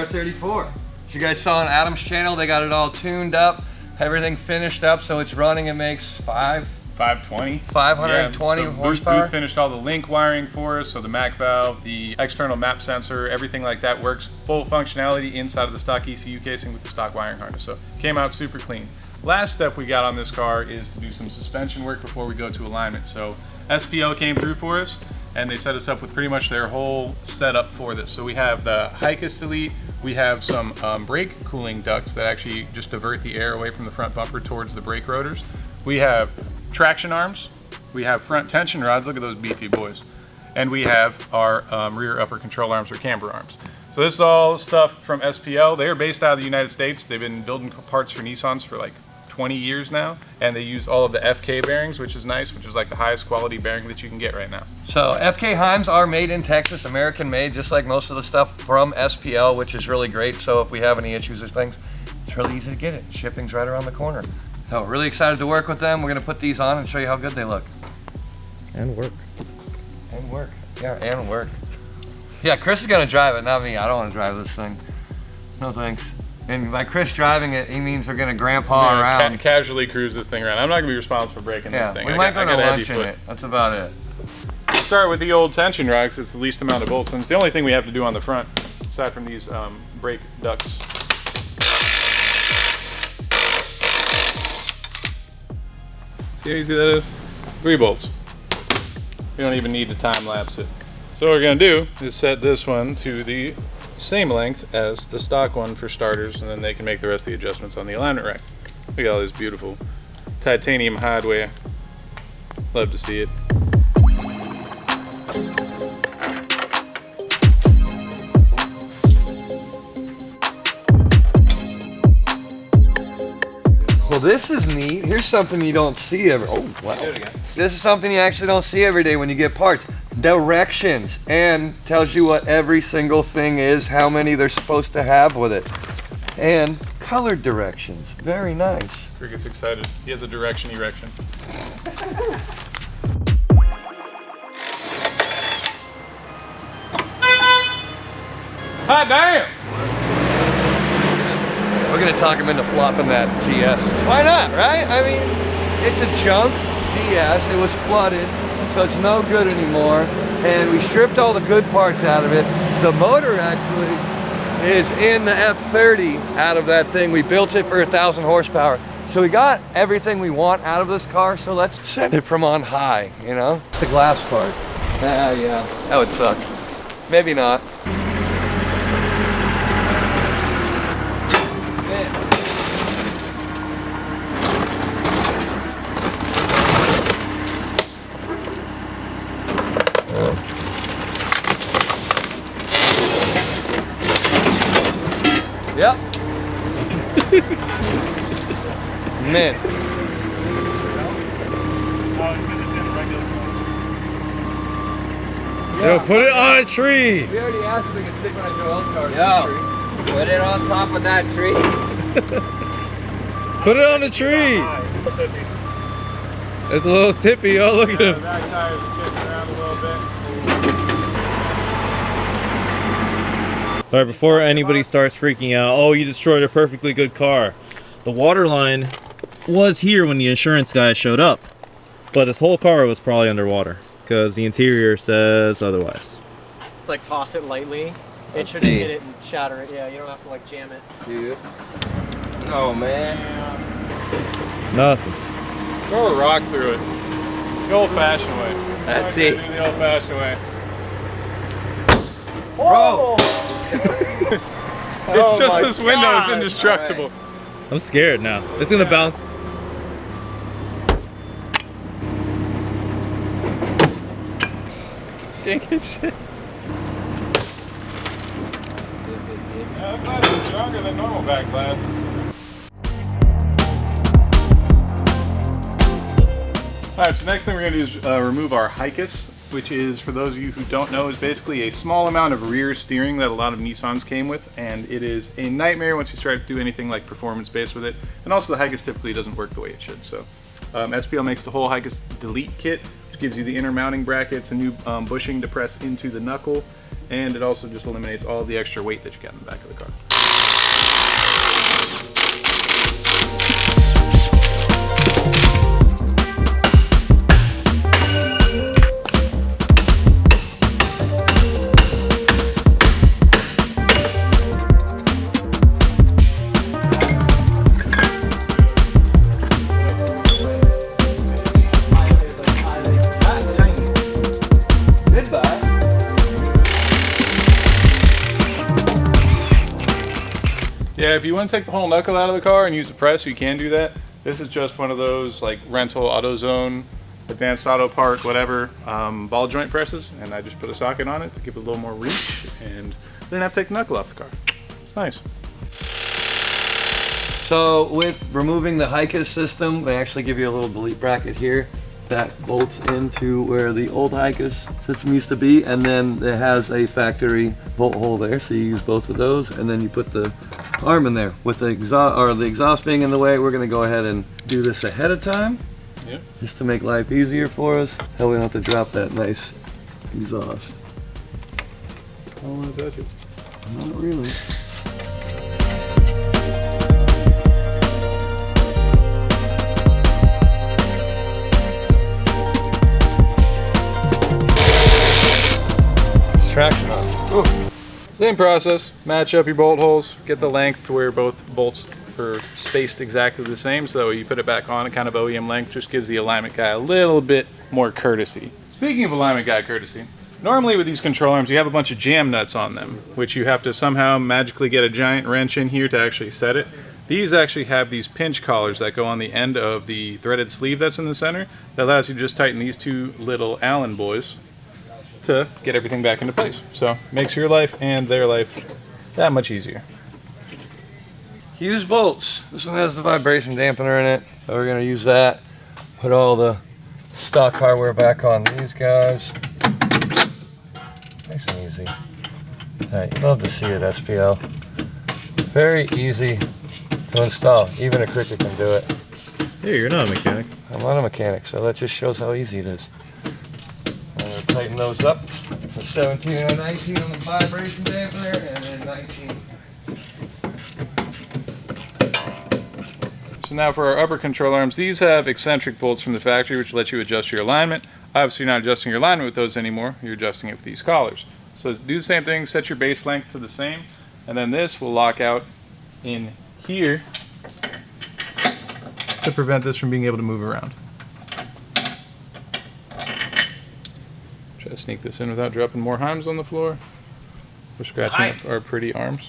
R34. As you guys saw on Adam's channel, they got it all tuned up, everything finished up, so it's running. It makes 520 horsepower. Boot finished all the link wiring for us, so the MAC valve, the external map sensor, everything like that works. Full functionality inside of the stock ECU casing with the stock wiring harness. So came out super clean. Last step we got on this car is to do some suspension work before we go to alignment. So SPL came through for us, and they set us up with pretty much their whole setup for this. So we have the Hikest Elite, we have some brake cooling ducts that actually just divert the air away from the front bumper towards the brake rotors. We have traction arms, we have front tension rods, look at those beefy boys, and we have our rear upper control arms or camber arms. So this is all stuff from SPL. They are based out of the United States. They've been building parts for Nissans for like 20 years now, and they use all of the FK bearings, which is nice, which is like the highest quality bearing that you can get right now. So FK Heims are made in Texas, American made, just like most of the stuff from SPL, which is really great. So if we have any issues or things, it's really easy to get it. Shipping's right around the corner. So really excited to work with them. We're gonna put these on and show you how good they look. And work. And work, yeah, and work. Yeah, Chris is gonna drive it, not me. I don't wanna drive this thing. No thanks. And by Chris driving it, he means we're gonna grandpa around. Casually cruise this thing around. I'm not gonna be responsible for breaking this thing. We might go to lunch in it. That's about it. We'll start with the old tension rod because it's the least amount of bolts, and it's the only thing we have to do on the front, aside from these brake ducts. See how easy that is? 3 bolts. We don't even need to time lapse it. So what we're gonna do is set this one to the same length as the stock one for starters, and then they can make the rest of the adjustments on the alignment rack. Look at all this beautiful titanium hardware. Love to see it. Well, this is neat. Here's something you don't see every. Oh, wow. Do it again. This is something you actually don't see every day when you get parts. Directions, and tells you what every single thing is, how many they're supposed to have with it, and colored directions. Very nice. Crickett's excited. He has a direction erection. Hot damn! We're gonna talk him into flopping that GS. Why not, right? I mean, it's a junk GS. It was flooded, so it's no good anymore. And we stripped all the good parts out of it. The motor actually is in the F30 out of that thing. We built it for 1,000 horsepower. So we got everything we want out of this car, so let's send it from on high, you know? It's the glass part. Yeah, that would suck. Maybe not. Yep. Man. Yo, put it on a tree. We already asked if we could stick one on Joel's car. Yo, put it on top of that tree. Put it on the tree. It's a little tippy. Oh, look at him. Back tires are kicking around a little bit. All right, before anybody starts freaking out, oh, you destroyed a perfectly good car. The water line was here when the insurance guy showed up, but this whole car was probably underwater because the interior says otherwise. It's like toss it lightly. It should just hit it and shatter it. Yeah, you don't have to like jam it. Dude. Oh man. Nothing. Throw a rock through it. The old-fashioned way. Let's see. The old-fashioned way. Bro. It's just this window is indestructible. Right. I'm scared now. It's gonna bounce. Stinking shit. That glass is stronger than normal back glass. Alright, so next thing we're going to do is remove our Hikest, which is, for those of you who don't know, is basically a small amount of rear steering that a lot of Nissans came with, and it is a nightmare once you start to do anything like performance-based with it. And also the Hikest typically doesn't work the way it should. So SPL makes the whole Hikest Delete kit, which gives you the inner mounting brackets, a new bushing to press into the knuckle, and it also just eliminates all the extra weight that you got in the back of the car. Yeah, if you want to take the whole knuckle out of the car and use the press, you can do that. This is just one of those like rental AutoZone, advanced auto part, whatever, ball joint presses, and I just put a socket on it to give it a little more reach, and then have to take the knuckle off the car. It's nice. So with removing the HICAS system, they actually give you a little delete bracket here that bolts into where the old HICAS system used to be, and then it has a factory bolt hole there, so you use both of those, and then you put the arm in there. With the exhaust being in the way, we're going to go ahead and do this ahead of time. Yep. Just to make life easier for us. That we don't have to drop that nice exhaust. I don't want to touch it. Not really. It's traction on. Ooh. Same process, match up your bolt holes, get the length to where both bolts are spaced exactly the same, so you put it back on a kind of OEM length, just gives the alignment guy a little bit more courtesy. Speaking of alignment guy courtesy, normally with these control arms you have a bunch of jam nuts on them, which you have to somehow magically get a giant wrench in here to actually set it. These actually have these pinch collars that go on the end of the threaded sleeve that's in the center, that allows you to just tighten these two little Allen boys to get everything back into place. So makes your life and their life that much easier. Use bolts. This one has the vibration dampener in it, so we're going to use that. Put all the stock hardware back on these guys. Nice and easy. You'd love to see it, SPL. Very easy to install. Even a Crickett can do it. Hey, you're not a mechanic. I'm not a mechanic, so that just shows how easy it is. Tighten those up. So 17 and 19 on the vibration dampener, and then 19. So now for our upper control arms, these have eccentric bolts from the factory which let you adjust your alignment. Obviously you're not adjusting your alignment with those anymore, you're adjusting it with these collars. So do the same thing, set your base length to the same, and then this will lock out in here to prevent this from being able to move around. Try to sneak this in without dropping more Heims on the floor. We're scratching up our pretty arms.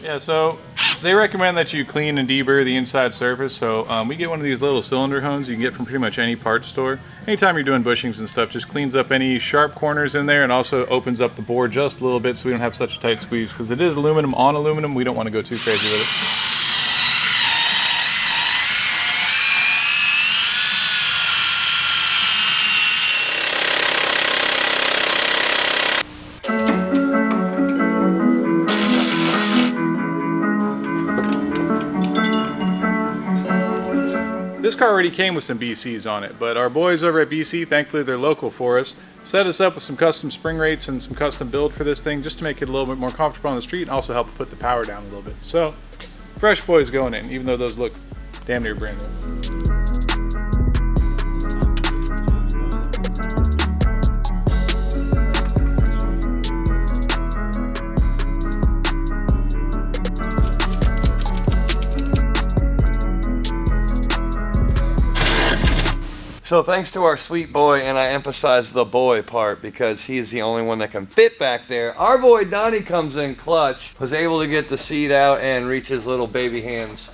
Yeah, so they recommend that you clean and deburr the inside surface. So we get one of these little cylinder hones you can get from pretty much any parts store. Anytime you're doing bushings and stuff, just cleans up any sharp corners in there and also opens up the bore just a little bit so we don't have such a tight squeeze. Because it is aluminum on aluminum, we don't want to go too crazy with it. This car already came with some BCs on it, but our boys over at BC, thankfully they're local for us, set us up with some custom spring rates and some custom build for this thing just to make it a little bit more comfortable on the street and also help put the power down a little bit. So, fresh boys going in, even though those look damn near brand new. So thanks to our sweet boy, and I emphasize the boy part because he's the only one that can fit back there. Our boy Donnie comes in clutch, was able to get the seat out and reach his little baby hands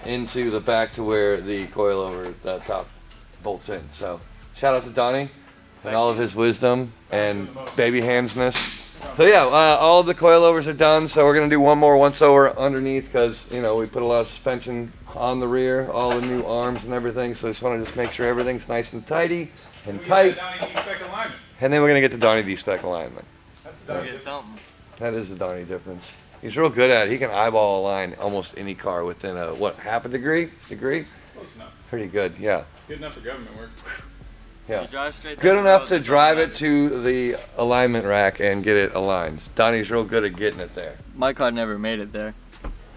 into the back to where the coilover, the top bolts in. So shout out to Donnie and all of his wisdom and baby handsness. So yeah, all of the coilovers are done. So we're gonna do one more once over underneath because we put a lot of suspension on the rear, all the new arms and everything. So I just want to make sure everything's nice and tidy and tight. And then we're gonna get the Donnie D-spec alignment. That's Donnie something. That is the Donnie difference. He's real good at it. He can eyeball a line almost any car within a half a degree? Close enough. Pretty good, yeah. Good enough for government work. Yeah. You drive straight Good down the enough road, to that's drive all it to the alignment rack and get it aligned. Donnie's real good at getting it there. My car never made it there.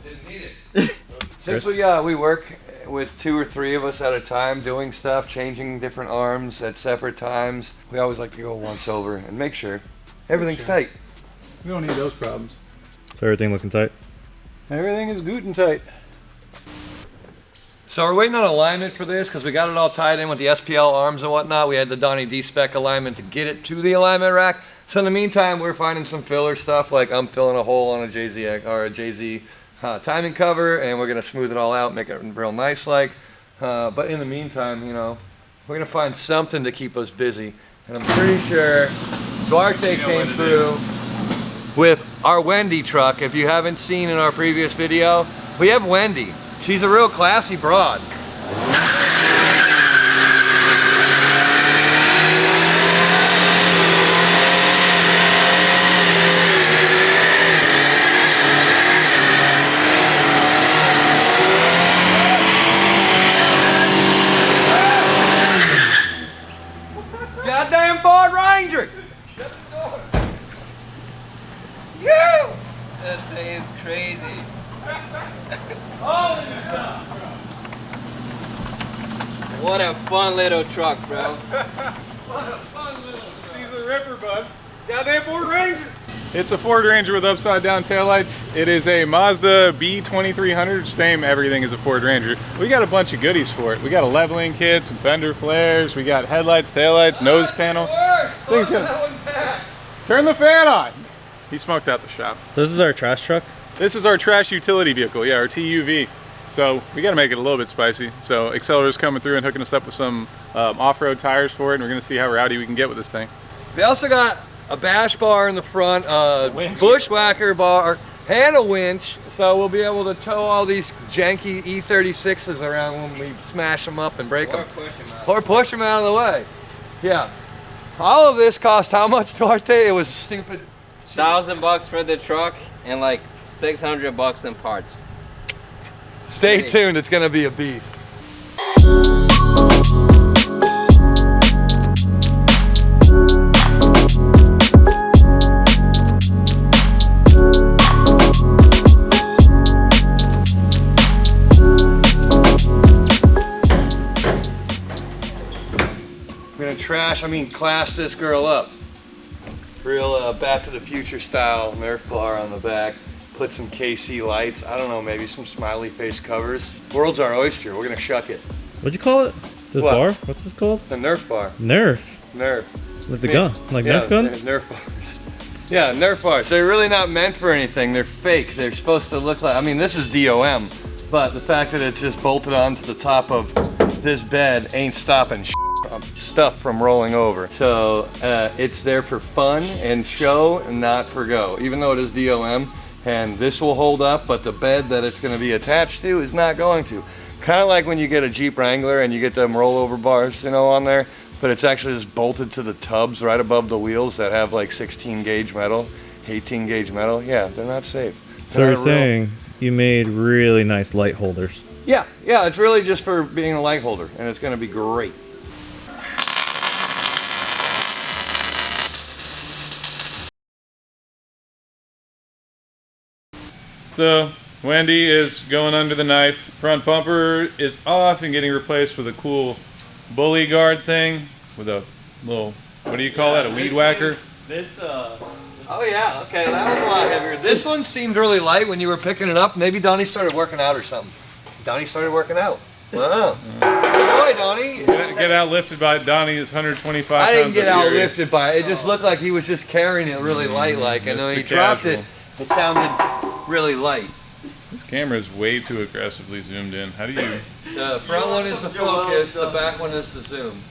Didn't need it. Since we work with 2 or 3 of us at a time doing stuff, changing different arms at separate times, we always like to go once over and make sure everything's tight. We don't need those problems. So everything looking tight? Everything is good and tight. So we're waiting on alignment for this because we got it all tied in with the SPL arms and whatnot. We had the Donnie D-Spec alignment to get it to the alignment rack. So in the meantime, we're finding some filler stuff, like I'm filling a hole on a JZ timing cover, and we're gonna smooth it all out, make it real nice like. But in the meantime, you know, we're gonna find something to keep us busy. And I'm pretty sure Duarte came through with our Wendy truck. If you haven't seen in our previous video, we have Wendy. She's a real classy broad. Goddamn Ford Ranger! This thing is crazy. What a fun little truck, bro. She's a ripper, bud. Goddamn Ford Ranger. It's a Ford Ranger with upside down taillights. It is a Mazda B2300, same everything as a Ford Ranger. We got a bunch of goodies for it. We got a leveling kit, some fender flares, we got headlights, taillights, nose panel. Things gonna... Turn the fan on. He smoked out the shop. So this is our trash truck? This is our trash utility vehicle, yeah, our TUV. So we got to make it a little bit spicy. So Accelerator's coming through and hooking us up with some off-road tires for it, and we're going to see how rowdy we can get with this thing. We also got a bash bar in the front, a bushwhacker bar, and a winch. So we'll be able to tow all these janky E36s around when we smash them up and break them. Or push them out of the way. Yeah. All of this cost how much, Duarte? It was stupid. $1,000 for the truck and like $600 in parts. Stay tuned, it's gonna be a beast. I'm gonna class this girl up. Real Back to the Future style Nerf bar on the back. Put some KC lights. I don't know, maybe some smiley face covers. World's our oyster. We're gonna shuck it. What'd you call it? This What? bar? What's this called? The Nerf bar. Nerf. Nerf. With the gun. Like Yeah, Nerf guns? Nerf bars. Yeah, Nerf bars. They're really not meant for anything. They're fake. They're supposed to look like, this is DOM, but the fact that it's just bolted onto the top of this bed ain't stopping stuff from rolling over. So it's there for fun and show and not for go. Even though it is DOM, and this will hold up, but the bed that it's going to be attached to is not going to. Kind of like when you get a Jeep Wrangler and you get them rollover bars, on there, but it's actually just bolted to the tubs right above the wheels that have like 16 gauge metal, 18 gauge metal. Yeah, they're not safe. So you're saying you made really nice light holders. Yeah, it's really just for being a light holder, and it's going to be great. So Wendy is going under the knife. Front bumper is off and getting replaced with a cool bully guard thing with a little, what do you call that, a weed whacker? Oh yeah, okay, that one's a lot heavier. This one seemed really light when you were picking it up. Maybe Donnie started working out or something. Donnie started working out. Wow. Good boy, Donnie. Get outlifted by Donnie's 125 pounds. I didn't get of fury. outlifted by it. It just looked like he was just carrying it really light like, and when he dropped it, it sounded really light. This camera is way too aggressively zoomed in. How do you? The front one is the focus, the back one is the zoom.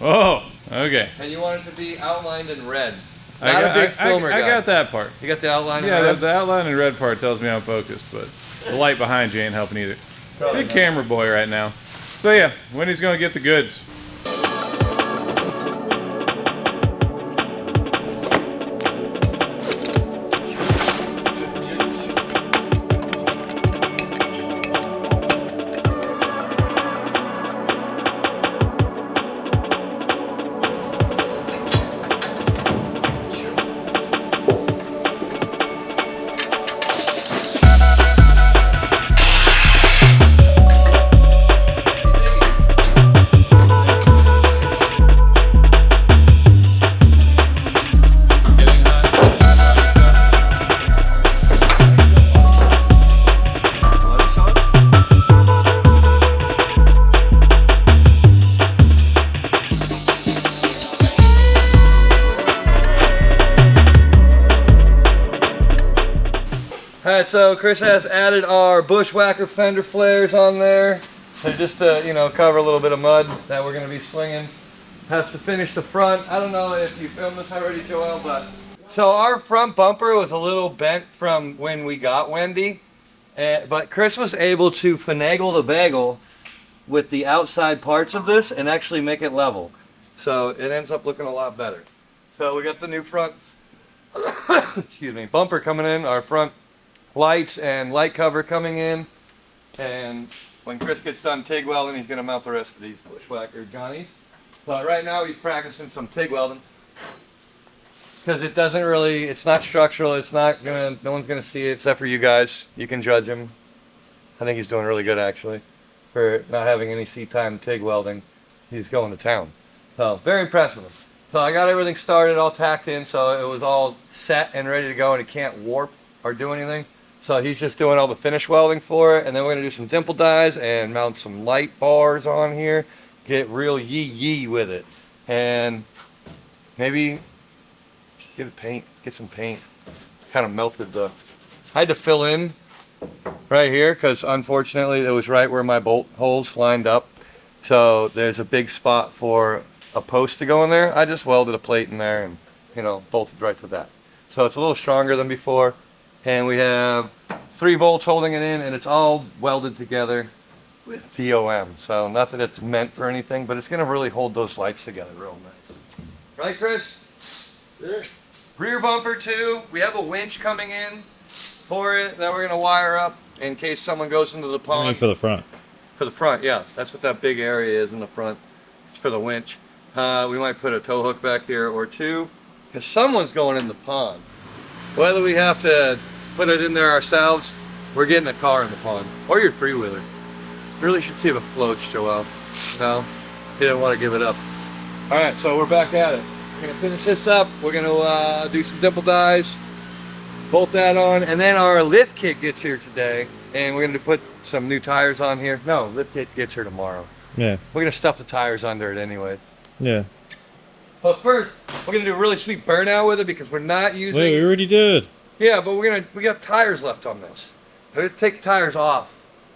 Oh, okay. And you want it to be outlined in red. I got that part. You got the outline in Yeah, red? the outline in red part tells me I'm focused, but the light behind you ain't helping either. Big camera boy right now. So yeah, Wendy's gonna get the goods. Alright, so Chris has added our bushwhacker fender flares on there. So just to, you know, cover a little bit of mud that we're going to be slinging. Have to finish the front. I don't know if you filmed this already, Joel, but... So our front bumper was a little bent from when we got Wendy. But Chris was able to finagle the bagel with the outside parts of this and actually make it level. So it ends up looking a lot better. So we got the new front, excuse me, bumper coming in, our front lights and light cover coming in. And when Chris gets done TIG welding, he's gonna mount the rest of these bushwhacker Johnnies. But right now he's practicing some TIG welding. Because it doesn't really, it's not structural, it's not gonna, no one's gonna see it except for you guys. You can judge him. I think he's doing really good actually. For not having any seat time TIG welding. He's going to town. So, very impressed with him. So I got everything started, all tacked in, so it was all set and ready to go and it can't warp or do anything. So he's just doing all the finish welding for it, and then we're gonna do some dimple dies and mount some light bars on here. Get real yee with it. And maybe get some paint. Kind of melted the, I had to fill in right here because unfortunately it was right where my bolt holes lined up. So there's a big spot for a post to go in there. I just welded a plate in there and, you know, bolted right to that. So it's a little stronger than before. And we have 3 bolts holding it in, and it's all welded together with DOM. So nothing that's meant for anything, but it's gonna really hold those lights together real nice. Right, Chris? Sure. Rear bumper too. We have a winch coming in for it that we're gonna wire up in case someone goes into the pond. I mean for the front. For the front, yeah. That's what that big area is in the front. It's for the winch. We might put a tow hook back here or 2, because someone's going in the pond. Whether we have to put it in there ourselves, we're getting a car in the pond. Or your 3-wheeler. Really should see if it floats, Joel. No? He didn't want to give it up. Alright, so we're back at it. We're going to finish this up. We're going to do some dimple dies. Bolt that on. And then our lift kit gets here today. And we're going to put some new tires on here. No, lift kit gets here tomorrow. Yeah. We're going to stuff the tires under it anyways. Yeah. But first, we're going to do a really sweet burnout with it because we're not using... Wait, we already did. Yeah, but we got tires left on this. We're going to take tires off,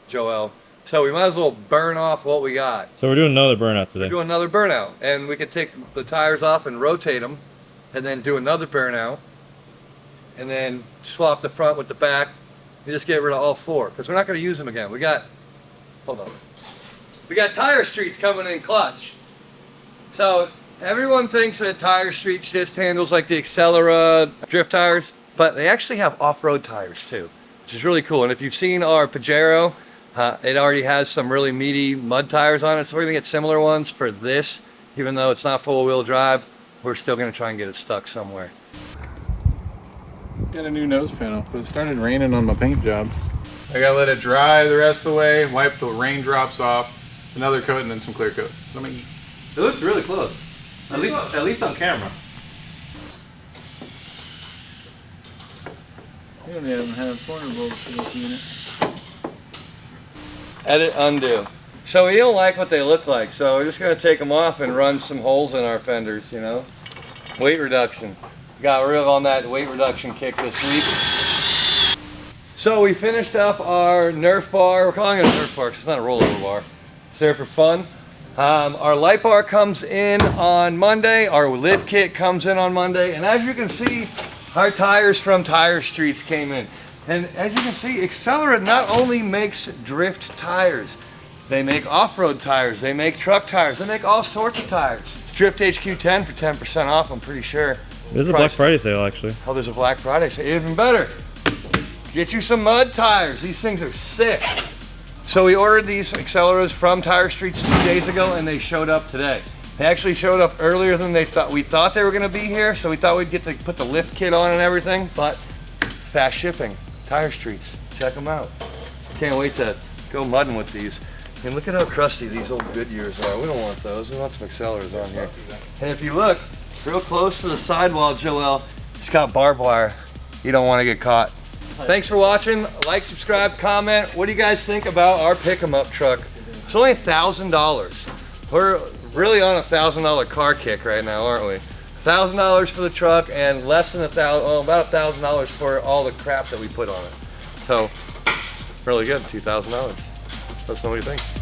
Joel. So we might as well burn off what we got. So we're doing another burnout today. We're doing another burnout. And we could take the tires off and rotate them. And then do another burnout. And then swap the front with the back. And just get rid of all 4. Because we're not going to use them again. We got... Hold on. We got tire streets coming in clutch. So everyone thinks that tire streets just handles like the Accelera drift tires. But they actually have off-road tires too. Which is really cool. And if you've seen our Pajero, it already has some really meaty mud tires on it, so we're going to get similar ones for this. Even though it's not full-wheel drive, we're still going to try and get it stuck somewhere. Got a new nose panel, but it started raining on my paint job. I gotta let it dry the rest of the way, wipe the raindrops off, another coat, and then some clear coat. Let me eat. It looks really close. At least on camera. You don't even have corner bolts in this unit. Edit, undo. So we don't like what they look like, so we're just going to take them off and run some holes in our fenders, you know. Weight reduction. Got real on that weight reduction kick this week. So we finished up our Nerf bar. We're calling it a Nerf bar because it's not a rollover bar. It's there for fun. Our light bar comes in on Monday. Our lift kit comes in on Monday. And as you can see, our tires from Tire Streets came in. And as you can see, Accelera not only makes drift tires, they make off-road tires, they make truck tires, they make all sorts of tires. Drift HQ 10 for 10% off, I'm pretty sure. There's a Black Friday sale actually. Oh, there's a Black Friday sale, even better. Get you some mud tires, these things are sick. So we ordered these Acceleras from Tire Streets 2 days ago and they showed up today. They actually showed up earlier than we thought they were gonna be here, so we thought we'd get to put the lift kit on and everything, but fast shipping. Tire Streets, check them out. Can't wait to go mudding with these. And look at how crusty these old Goodyears are. We don't want those. We want some Acceleras on here. And if you look real close to the sidewall, Joel, it's got barbed wire. You don't want to get caught. Thanks for watching. Like, subscribe, comment. What do you guys think about our pick-em-up truck? It's only $1,000. We're really on a $1,000 car kick right now, aren't we? $1,000 for the truck and less than about $1,000 for all the crap that we put on it. So, really good, $2,000. Let us know what you think.